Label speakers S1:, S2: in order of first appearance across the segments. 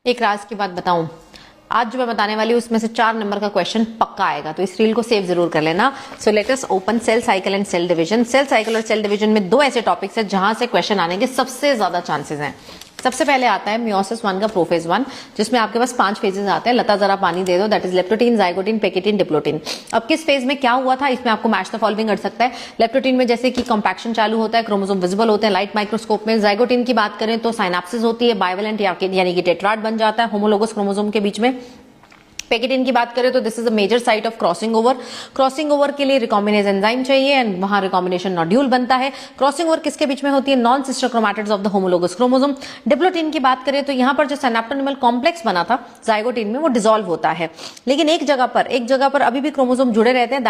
S1: एक राज की बात बताऊं, आज जो मैं बताने वाली हूँ उसमें से 4 नंबर का क्वेश्चन पक्का आएगा, तो इस रील को सेव जरूर कर लेना। So let us open cell cycle and cell division. Cell cycle और सेल डिवीजन में 2 ऐसे टॉपिक्स हैं जहां से क्वेश्चन आने के सबसे ज्यादा चांसेस हैं। सबसे पहले आता है मियोसिस 1 का प्रोफेज 1, जिसमें आपके पास 5 फेजेस आते हैं। लता जरा पानी दे दो, that is leptotene, zygotene, pachytene, diplotene. अब किस फेज में क्या हुआ था, इसमें आपको मैच द फॉलोइंग कर सकता है। लेप्टोटीन में जैसे कि कॉम्पैक्शन चालू होता है, क्रोमोसोम विजिबल होते हैं लाइट माइक्रोस्कोप में। जाइगोटीन की बात करें तो साइनाप्सिस होती है, बाइवेलेंट यानी कि टेट्राड बन जाता है होमोलोगस क्रोमोसोम के बीच में। पेकिटीन की बात करें तो this is a major site of crossing over. Crossing over के लिए रिकॉम्बिनेज एंजाइम चाहिए एंड वहां रिकॉम्बिनेशन नोड्यूल बनता है। क्रॉसिंग ओवर किसके बीच में होती है? Non sister chromatids of the homologous chromosome. Diplotene की बात करें तो यहां पर जो सिनेप्टोनिमल कॉम्प्लेक्स बना था जाइगोटीन में, वो डिसॉल्व होता है, लेकिन एक जगह पर अभी भी क्रोमोसोम जुड़े रहते हैं।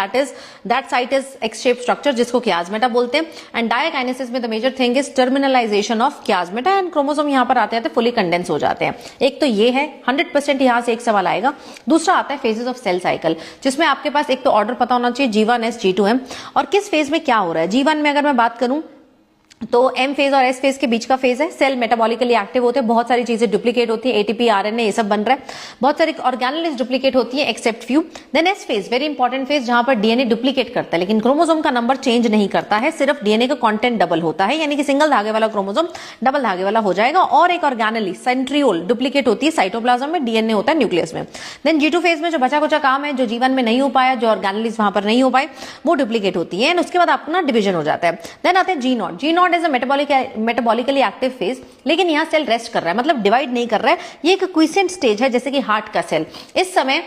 S1: That site is X shape structure, जिसको कियाज्मेटा बोलते हैं। एंड डायकाइनेसिस में the major thing is terminalization of chiasmata and chromosome यहां पर आते फुली कंडेंस हो जाते हैं। एक तो ये है 100% यहां से एक सवाल आएगा। दूसरा आता है फेजेस ऑफ सेल साइकिल, जिसमें आपके पास एक तो ऑर्डर पता होना चाहिए G1S G2M, और किस फेज में क्या हो रहा है। G1 में अगर मैं बात करूं तो एम फेज और एस फेज के बीच का फेज है। सेल मेटाबॉलिकली एक्टिव होते हैं, बहुत सारी चीजें डुप्लीकेट होती है, एटीपी आरएनए ये सब बन रहा है, बहुत सारी ऑर्गेनेल्स डुप्लीकेट होती है except few. Then S phase, very important phase, जहां पर डीएनए डुप्लीकेट करता है लेकिन क्रोमोसोम का नंबर चेंज नहीं करता है, सिर्फ डीएनए का कंटेंट डबल होता है, यानी कि सिंगल धागे वाला क्रोमोसोम डबल धागे वाला हो जाएगा। और एक ऑर्गेनेली सेंट्रियोल डुप्लीकेट होती है साइटोप्लाज्म में, डीएनए होता है न्यूक्लियस में। देन G2 फेज में जो बचा कुचा काम है, जो G1 में नहीं हो पाया, जो ऑर्गेनेलीज वहां पर नहीं हो पाए, वो डुप्लीकेट होती है एंड उसके बाद अपना डिवीजन हो जाता है। देन आते हैं G0। G0 is a metabolically active phase, लेकिन यहां सेल रेस्ट कर रहा है, मतलब डिवाइड नहीं कर रहा है। ये एक क्विसेंट स्टेज है, जैसे कि हार्ट का सेल। इस समय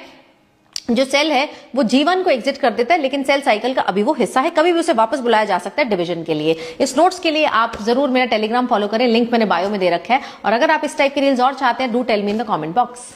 S1: जो सेल है वो G1 को एग्जिट कर देता है, लेकिन सेल साइकिल का अभी वो हिस्सा है, कभी भी उसे वापस बुलाया जा सकता है डिवीजन के लिए। इस नोट्स के लिए आप जरूर मेरा टेलीग्राम फॉलो करें, लिंक मैंने बायो में दे रखा है। और अगर आप इस टाइप की रील्स और चाहते हैं, do tell me in the comment box.